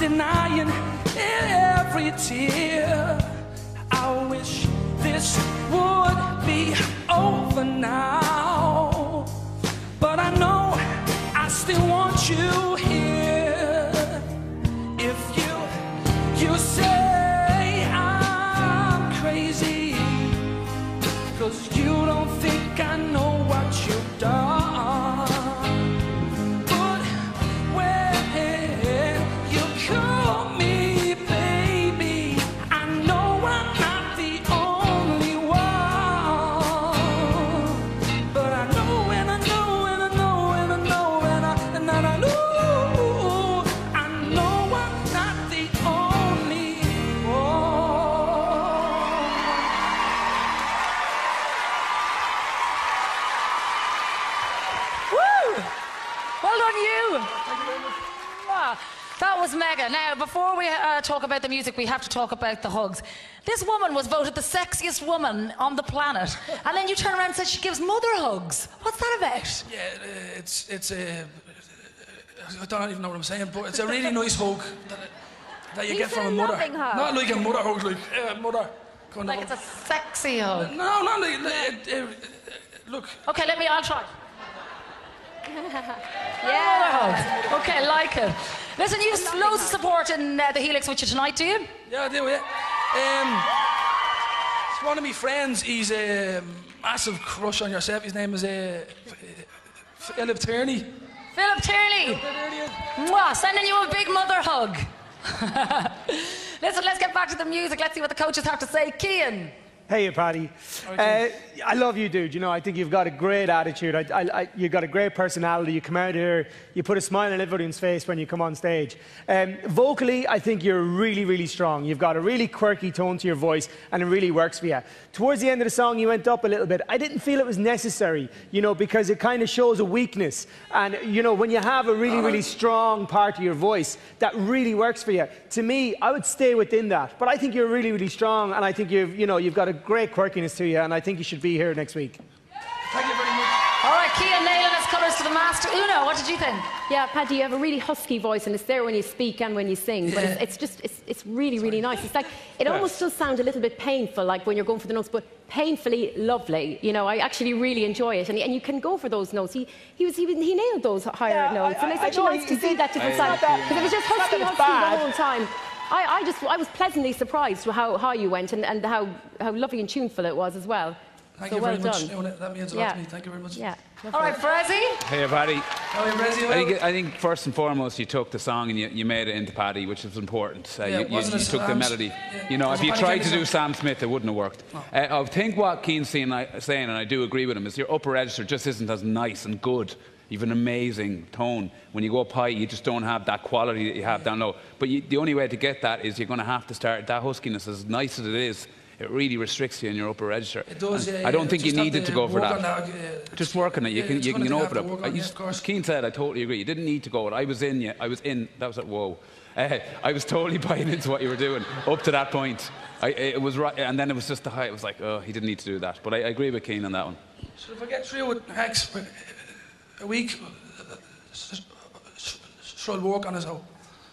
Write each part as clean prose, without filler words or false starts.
denying every tear. I wish this would be over now, but I know I still want you here. If you say I'm crazy, 'cause you don't think I know what you've done. But when you call me baby, I know I'm not the only one. But I know and I know and I know and I know and I know I'm not the only one. Woo! Well done, you. Wow. That was mega. Now, before we talk about the music, we have to talk about the hugs. This woman was voted the sexiest woman on the planet, and then you turn around and say she gives mother hugs. What's that about? Yeah, it's a... I don't even know what I'm saying, but it's a really nice hug that you get from a mother. Hug. Not like a mother hug, like mother kind Like of it's a sexy hug. No, not like... look. Okay, I'll try. Yeah. Okay, like it. Listen, you have loads of support in the Helix with you tonight, do you? Yeah, I do, yeah. It's one of my friends, he's a massive crush on yourself. His name is Philip Tierney. Philip Tierney. Mwah, sending you a big mother hug. Listen, let's get back to the music. Let's see what the coaches have to say. Cian. Hey, Paddy. I love you, dude. You know, I think you've got a great attitude. You've got a great personality. You come out here, you put a smile on everyone's face when you come on stage. Vocally, I think you're really, really strong. You've got a really quirky tone to your voice, and it really works for you. Towards the end of the song, you went up a little bit. I didn't feel it was necessary, you know, because it kind of shows a weakness. And, you know, when you have a really, really strong part of your voice, that really works for you. To me, I would stay within that. But I think you're really, really strong, and I think you've got a great quirkiness to you, and I think you should be here next week. Thank you very much. All right, Cian nailing his colours to the master. Uno, what did you think? Yeah, Paddy, you have a really husky voice, and it's there when you speak and when you sing, but it's really, really nice. It's like, it almost does sound a little bit painful, like when you're going for the notes, but painfully lovely. You know, I actually really enjoy it, and you can go for those notes. He nailed those higher notes, and it's actually nice to see that different side, because it was just husky the whole time. I was pleasantly surprised with how high you went, and how lovely and tuneful it was as well. Thank you very much. That means a lot to me. Thank you very much. Yeah. All right, Frezzy. Hey, Paddy. How are you, Frezzy? I think first and foremost, you took the song and you made it into Paddy, which was important. You took the melody. Yeah. You know, if you tried to do Sam Smith, it wouldn't have worked. No. I think what Cian's saying, and I do agree with him, is your upper register just isn't as nice and good. You have an amazing tone. When you go up high, you just don't have that quality that you have down low. But the only way to get that is you're going to have to start that huskiness, as nice as it is. It really restricts you in your upper register. It does, yeah. I don't think you needed to go for that. Just work on it. You can open it up. Cian said, I totally agree. You didn't need to go. I was in. That was like, whoa. I was totally buying into what you were doing up to that point. It was right, and then it was just the high. It was like, oh, he didn't need to do that. But I agree with Cian on that one. So if I get through with Hex a week, should I work on it? So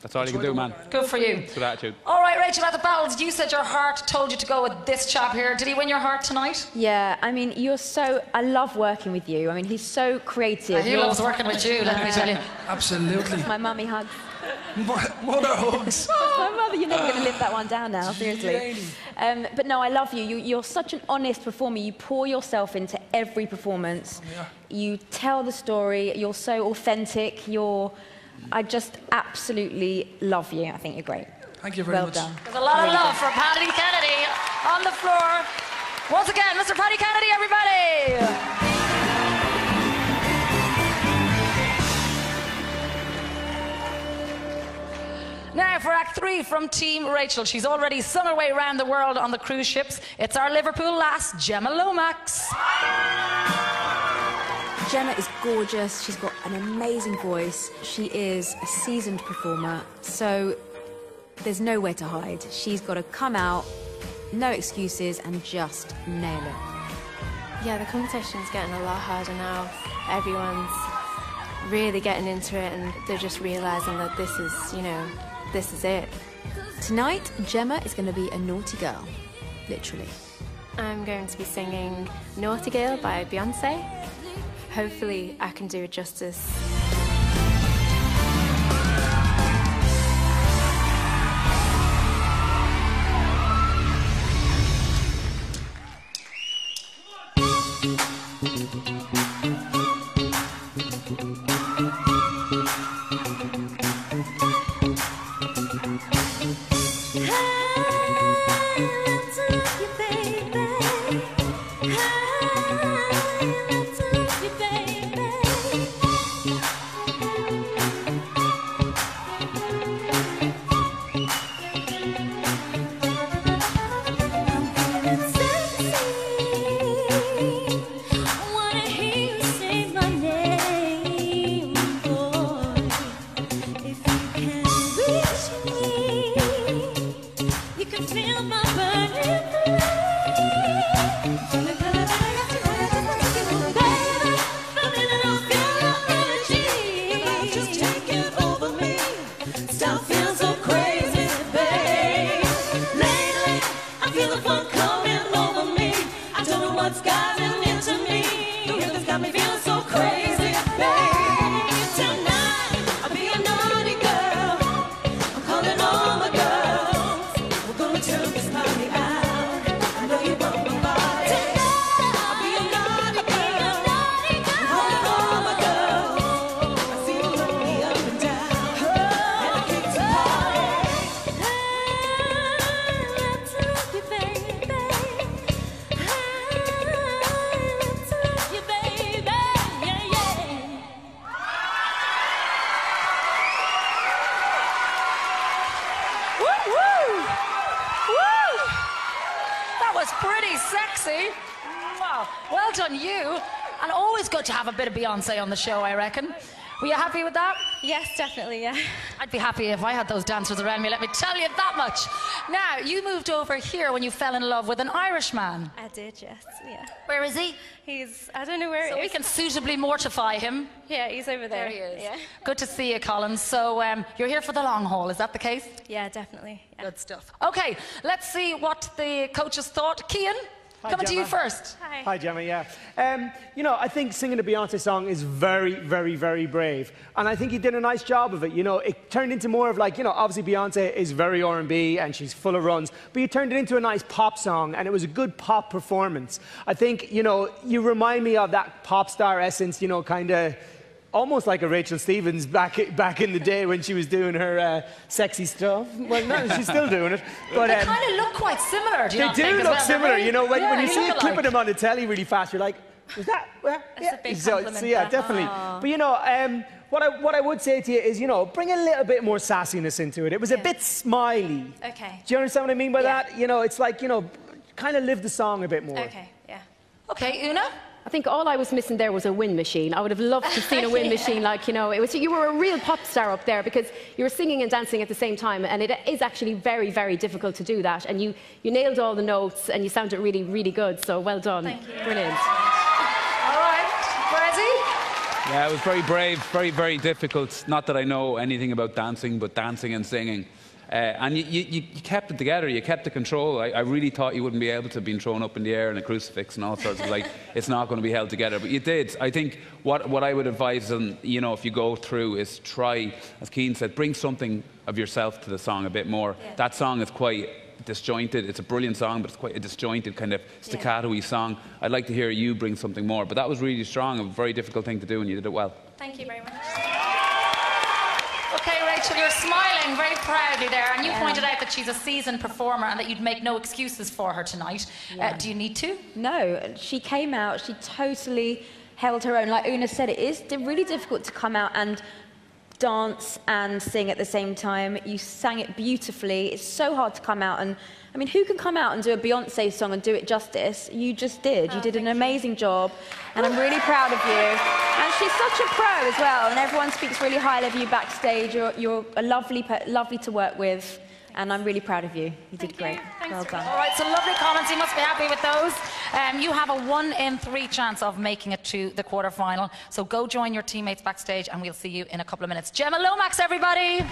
that's all you can do, man. Good for you. Good attitude. All right, Rachel, at the battles, you said your heart told you to go with this chap here. Did he win your heart tonight? Yeah, I mean, I love working with you. I mean, he's so creative. He loves working with you, let me tell you. Absolutely. My mummy hugs. Mother hugs. My mother, you're never going to live that one down now, seriously. But no, I love you. You're such an honest performer. You pour yourself into every performance. Yeah. You tell the story. You're so authentic. I just absolutely love you. I think you're great. Thank you very much. Well done. There's a lot of love for Paddy Kennedy on the floor. Once again, Mr. Paddy Kennedy, everybody. Now for Act 3 from Team Rachel. She's already sung her way around the world on the cruise ships. It's our Liverpool lass, Gemma Lomax. Gemma is gorgeous. She's got an amazing voice. She is a seasoned performer, so there's nowhere to hide. She's got to come out, no excuses, and just nail it. Yeah, the competition's getting a lot harder now. Everyone's really getting into it, and they're just realising that this is, this is it. Tonight, Gemma is going to be a naughty girl, literally. I'm going to be singing Naughty Girl by Beyonce. Hopefully I can do it justice. Pretty sexy. Wow. Well done, you. And always good to have a bit of Beyonce on the show, I reckon. Were you happy with that? Yes, definitely, yeah. I'd be happy if I had those dancers around me, let me tell you that much. Now, you moved over here when you fell in love with an Irishman. I did, yes, yeah. Where is he? He's, I don't know where So he we is. can suitably mortify him. Yeah, he's over there. There he is. Yeah, Good to see you, Colin. So you're here for the long haul, is that the case? yeah, definitely. Yeah. Good stuff. Okay, let's see what the coaches thought. Cian, coming to you first. Hi. Hi, Gemma, yeah. You know, I think singing a Beyonce song is very, very, very brave. And I think you did a nice job of it. You know, it turned into more of like, you know, obviously Beyonce is very R&B and she's full of runs, but you turned it into a nice pop song and it was a good pop performance. I think, you know, you remind me of that pop star essence, you know, kind of almost like a Rachel Stevens back in the day when she was doing her sexy stuff. Well, no, she's still doing it. But They kind of look quite similar, do you they not do think, as look well? similar. You know, when Yeah, you they see a look clip of alike. them on the telly really fast, you're like, was that? That's a big so compliment, yeah, that. definitely. Aww. But you know, what I would say to you is, you know, bring a little bit more sassiness into it. It was a bit smiley. Okay. Do you understand what I mean by Yeah. that? You know, it's like, you know, kind of live the song a bit more. Okay, yeah. Okay, Una? I think all I was missing there was a wind machine. I would have loved to have seen a wind machine, like, you know, you were a real pop star up there because you were singing and dancing at the same time, and it is actually very, very difficult to do that. And you nailed all the notes, and you sounded really, really good, so well done. Thank you. Brilliant. All right, Brazzy? Yeah, it was very brave, very, very difficult. Not that I know anything about dancing, but dancing and singing. And you kept it together, you kept the control. I really thought you wouldn't be able to be thrown up in the air in a crucifix and all sorts of like, it's not going to be held together. But you did. I think what I would advise, and you know, if you go through, is try, as Cian said, bring something of yourself to the song a bit more. Yeah. That song is quite disjointed. It's a brilliant song, but it's quite a disjointed kind of staccato-y song. I'd like to hear you bring something more. But that was really strong, a very difficult thing to do, and you did it well. Thank you very much. Okay, Rachel, you're smiling very proudly there, and you pointed out that she's a seasoned performer and that you'd make no excuses for her tonight. Do you need to? No, she came out, she totally held her own. Like Una said, it is really difficult to come out and dance and sing at the same time. You sang it beautifully. It's so hard to come out and, I mean, who can come out and do a Beyonce song and do it justice? You just did. You did an amazing job, and I'm really proud of you. And she's such a pro as well, and everyone speaks really highly of you backstage. You're a lovely to work with. and I'm really proud of you. You did great. Well done. All right, so lovely comments. You must be happy with those. You have a 1 in 3 chance of making it to the quarter-final. So go join your teammates backstage, and we'll see you in a couple of minutes. Gemma Lomax, everybody.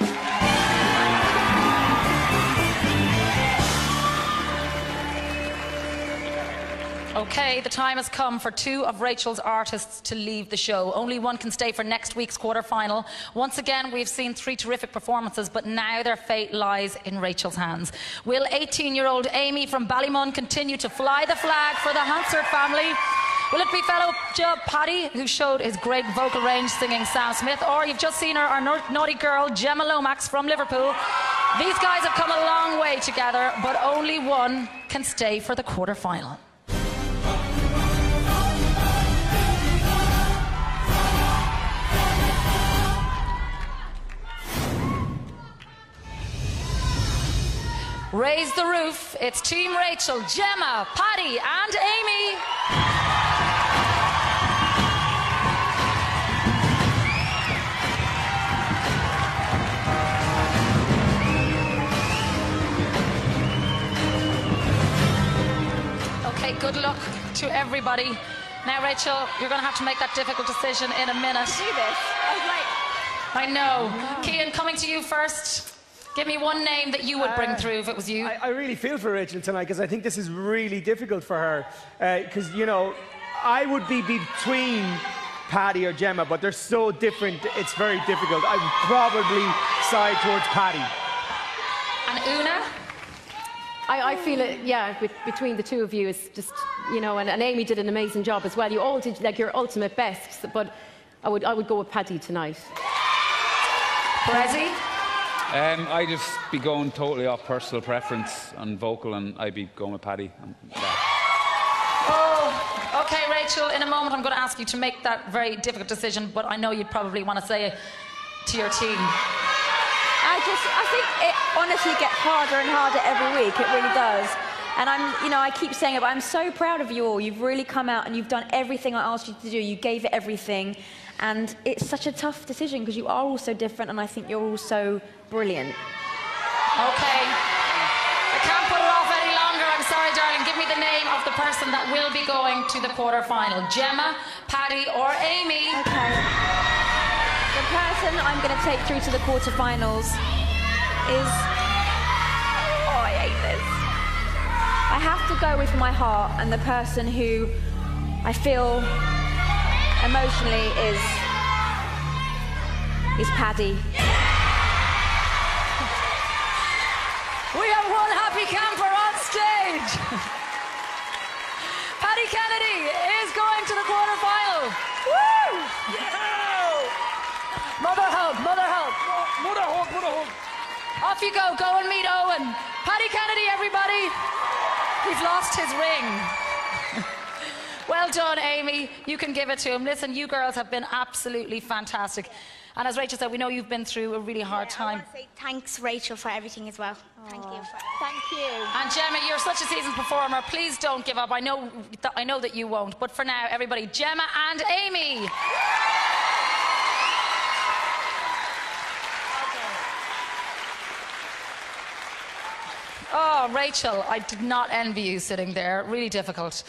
Okay, the time has come for 2 of Rachel's artists to leave the show. Only one can stay for next week's quarter-final. Once again, we've seen 3 terrific performances, but now their fate lies in Rachel's hands. Will 18-year-old Amy from Ballymun continue to fly the flag for the Hansard family? Will it be fellow Joe Paddy, who showed his great vocal range singing Sam Smith? Or you've just seen our naughty girl, Gemma Lomax from Liverpool. These guys have come a long way together, but only one can stay for the quarter-final. Raise the roof. It's Team Rachel, Gemma, Paddy, and Amy. Okay, good luck to everybody. Now, Rachel, you're going to have to make that difficult decision in a minute. Do this. I know. Cian, coming to you first. Give me one name that you would bring through if it was you. I really feel for Rachel tonight because I think this is really difficult for her. Because, you know, I would be between Paddy or Gemma, but they're so different, it's very difficult. I would probably side towards Paddy. And Una? I feel it, yeah, between the 2 of you is just, you know, and Amy did an amazing job as well. You all did, like, your ultimate best, but I would go with Paddy tonight. Brezzy? I'd just be going totally off personal preference on vocal, and I'd be going with Paddy. Oh, okay, Rachel, in a moment I'm going to ask you to make that very difficult decision, but I know you'd probably want to say it to your team. I think it honestly gets harder and harder every week. It really does. And I keep saying it, but I'm so proud of you all. You've really come out and you've done everything I asked you to do. You gave it everything. And it's such a tough decision because you are all so different, and I think you're all so brilliant. Okay. I can't put it off any longer. I'm sorry, darling. Give me the name of the person that will be going to the quarter-final. Gemma, Paddy, or Amy? Okay. The person I'm going to take through to the quarter-finals is... Oh, I hate this. I have to go with my heart, and the person who I feel emotionally is Paddy. We have one happy camper on stage. Paddy Kennedy is going to the quarter-final. Woo! Yeah! Mother hug, mother hug. Mother hug, mother hug. Off you go, go and meet Owen. Paddy Kennedy, everybody. He's lost his ring. Well done, Amy. You can give it to him. Listen, you girls have been absolutely fantastic. And as Rachel said, we know you've been through a really hard time. I want to say thanks, Rachel, for everything as well. Thank you. Thank you. And Gemma, you're such a seasoned performer. Please don't give up. I know that you won't. But for now, everybody, Gemma and Amy. Oh, Rachel, I did not envy you sitting there. Really difficult.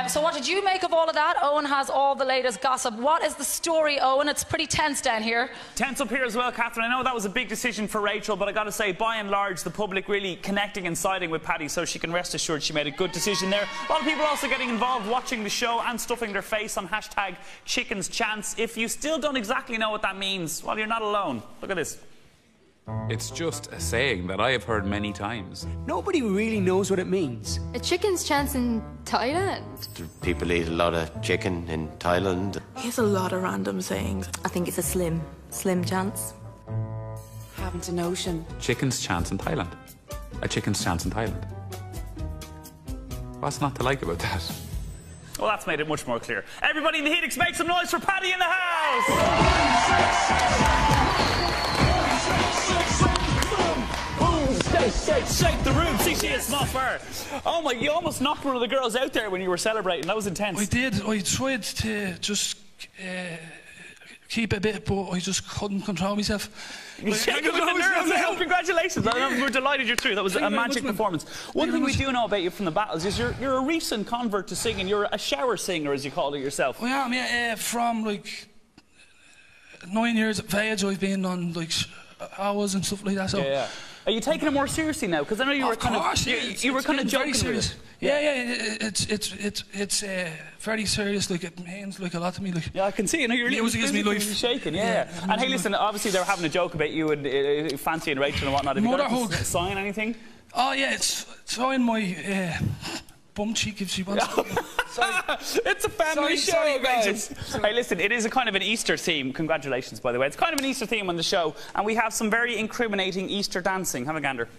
So what did you make of all of that? Owen has all the latest gossip. What is the story, Owen? It's pretty tense down here. Tense up here as well, Catherine. I know that was a big decision for Rachel, but I got to say, by and large, the public really connecting and siding with Paddy, so she can rest assured she made a good decision there. A lot of people also getting involved, watching the show and stuffing their face on hashtag Chicken's Chance. If you still don't exactly know what that means, well, you're not alone. Look at this. It's just a saying that I have heard many times. Nobody really knows what it means. A chicken's chance in Thailand? People eat a lot of chicken in Thailand. He has a lot of random sayings. I think it's a slim chance. Haven't a notion. Chicken's chance in Thailand. A chicken's chance in Thailand. What's not to like about that? Well, that's made it much more clear. Everybody in the Helix, make some noise for Paddy in the house! Shake the room. See, she is small fur. Oh my, you almost knocked one of the girls out there when you were celebrating. That was intense. I did. I tried to just keep a bit, but I just couldn't control myself. You're shaking with the nerves. Congratulations. We're delighted you're through. That was a magic performance. One thing we do know about you from the battles is you're a recent convert to singing. You're a shower singer, as you call it yourself. I am, yeah. From like 9 years of age, I've been on like hours and stuff like that. So. Yeah. Are you taking it more seriously now? Because I know you were kind of joking serious. It's very serious. Like it means like a lot to me. Like yeah, I can see. You know, your music gives me life. Shaking. Yeah. And hey, listen. Obviously, they were having a joke about you and Fancy and Rachel and whatnot. Have you got to sign anything? Oh yeah, it's on my bum cheek if she wants. It's a family show, guys. Hey, listen, it is a kind of an Easter theme. Congratulations, by the way. It's kind of an Easter theme on the show, and we have some very incriminating Easter dancing. Have a gander.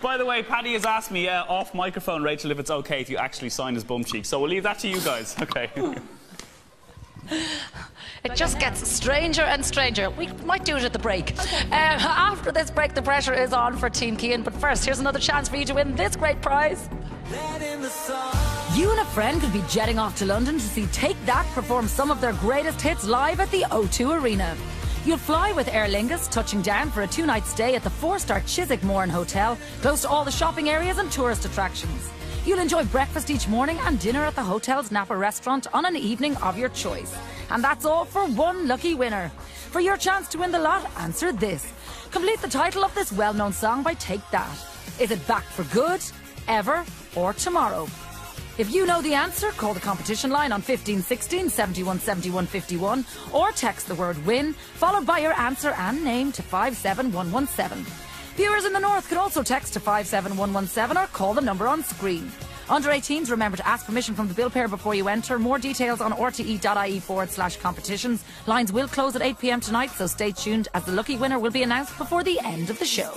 By the way, Paddy has asked me off microphone, Rachel, if it's okay if you actually sign his bum cheek. So we'll leave that to you guys. Okay. It just gets stranger and stranger. We might do it at the break. Okay. After this break, the pressure is on for Team Cian. But first, here's another chance for you to win this great prize. You and a friend could be jetting off to London to see Take That perform some of their greatest hits live at the O2 Arena. You'll fly with Aer Lingus, touching down for a 2-night stay at the 4-star Chiswick Moran Hotel, close to all the shopping areas and tourist attractions. You'll enjoy breakfast each morning and dinner at the hotel's Napa restaurant on an evening of your choice. And that's all for one lucky winner. For your chance to win the lot, answer this. Complete the title of this well-known song by Take That. Is it back for good, ever, or tomorrow? If you know the answer, call the competition line on 1516 71 71 51 or text the word WIN, followed by your answer and name to 57117. Viewers in the north could also text to 57117 or call the number on screen. Under 18s, remember to ask permission from the bill payer before you enter. More details on rte.ie/competitions. Lines will close at 8 p.m. tonight, so stay tuned as the lucky winner will be announced before the end of the show.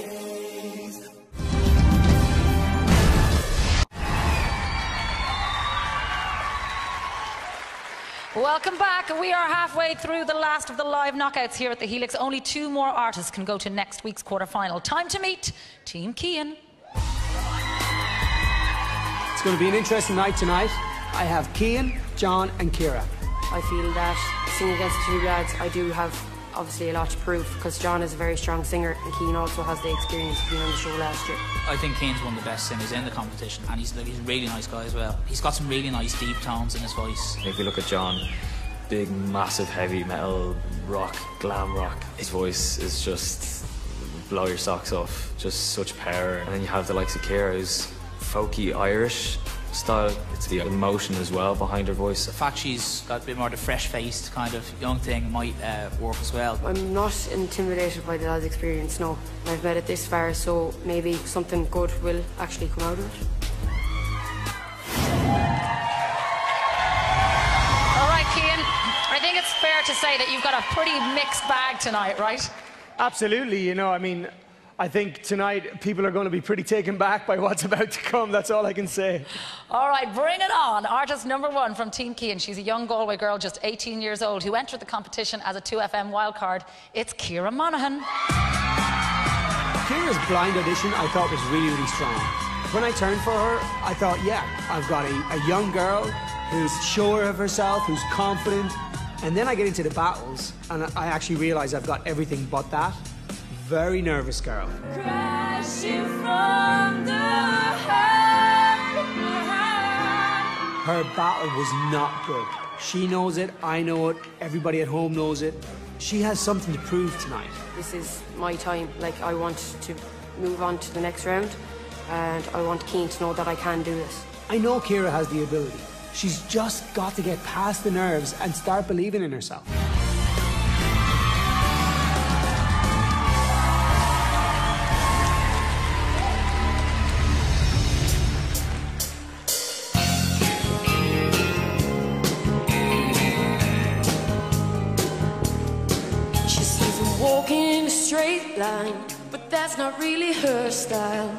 Welcome back. We are halfway through the last of the live knockouts here at the Helix. Only 2 more artists can go to next week's quarter-final. Time to meet Team Cian. It's going to be an interesting night tonight. I have Cian, John and Ciara. I feel that singing against the two lads, I do have obviously a lot to prove because John is a very strong singer and Cian also has the experience of being on the show last year. I think Cian's one of the best singers in the competition and he's a really nice guy as well. He's got some really nice deep tones in his voice. If you look at John, big, massive, heavy metal, rock, glam rock, his voice is just blow your socks off, just such power. And then you have the likes of Ciara, who's folky Irish style. It's the emotion as well behind her voice. The fact she's got a bit more of the fresh-faced kind of young thing might work as well. I'm not intimidated by the lad's experience, no. I've made it this far, so maybe something good will actually come out of it. All right, Cian, I think it's fair to say that you've got a pretty mixed bag tonight, right? Absolutely, you know, I mean, I think tonight people are going to be pretty taken back by what's about to come. That's all I can say. All right, bring it on. Artist number 1 from Team Cian. She's a young Galway girl, just 18 years old, who entered the competition as a 2FM wildcard. It's Ciara Monaghan. Ciara's blind audition I thought was really, really strong. When I turned for her, I thought, yeah, I've got a young girl who's sure of herself, who's confident. And then I get into the battles, and I actually realise I've got everything but that. Very nervous girl. Crashing from the Her battle was not good. She knows it, I know it, everybody at home knows it. She has something to prove tonight. This is my time. Like, I want to move on to the next round, and I want Cian to know that I can do this. I know Ciara has the ability. She's just got to get past the nerves and start believing in herself. walking in a straight line, but that's not really her style.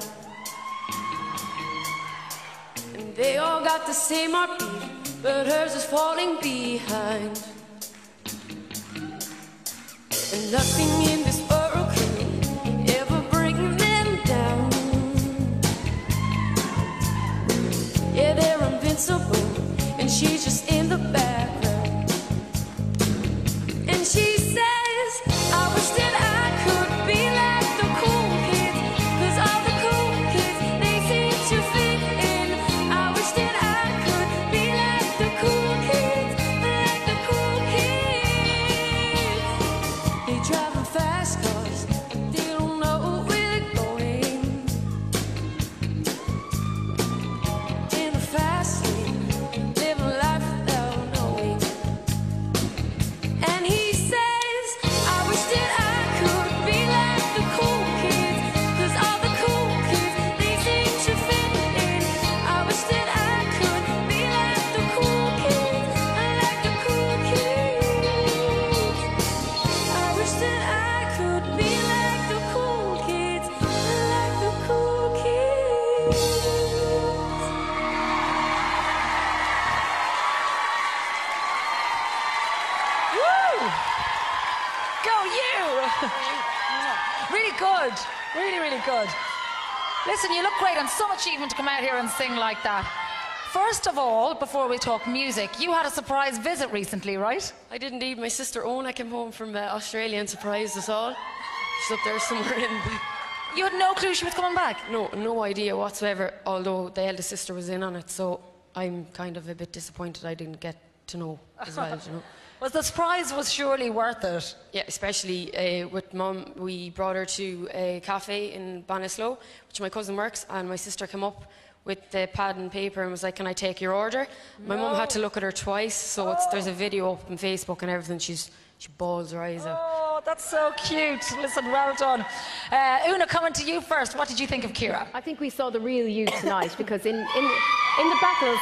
And They all got the same heartbeat, but hers is falling behind. And nothing in this world could ever bring them down. Yeah, they're invincible, and she's just in the background. And she says, I wish that I could be like the cool kids, 'cause all the cool kids, they seem to fit in. I wish that I could be like the cool kids, like the cool kids. They driving fast cars, they don't know where they're going. In the fast lane, living life without knowing. And he says, I wish that I could be like the cool kids, 'cause all the cool kids, they seem to fit in. I wish that I could be like the cool kids, like the cool kids. I wish that I could be like the cool kids, like the cool kids. Woo! Go you! Really good. Really, really good. Listen, you look great, and so achievement to come out here and sing like that. First of all, before we talk music, you had a surprise visit recently, right? I did indeed. My sister Ona came home from Australia and surprised us all. She's up there somewhere in... You had no clue she was coming back? No idea whatsoever, although the eldest sister was in on it, so I'm kind of a bit disappointed I didn't get to know as well, you know. Well, the surprise was surely worth it. Yeah, especially with Mum. We brought her to a cafe in Ballinasloe, which my cousin works, and my sister came up with the pad and paper and was like, can I take your order? My mum had to look at her twice, so there's a video up on Facebook and everything. She bawls her eyes out. Oh, that's so cute. Listen, well done. Una, coming to you first. What did you think of Ciara? I think we saw the real you tonight, because in the battles,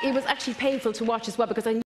it was actually painful to watch as well, because I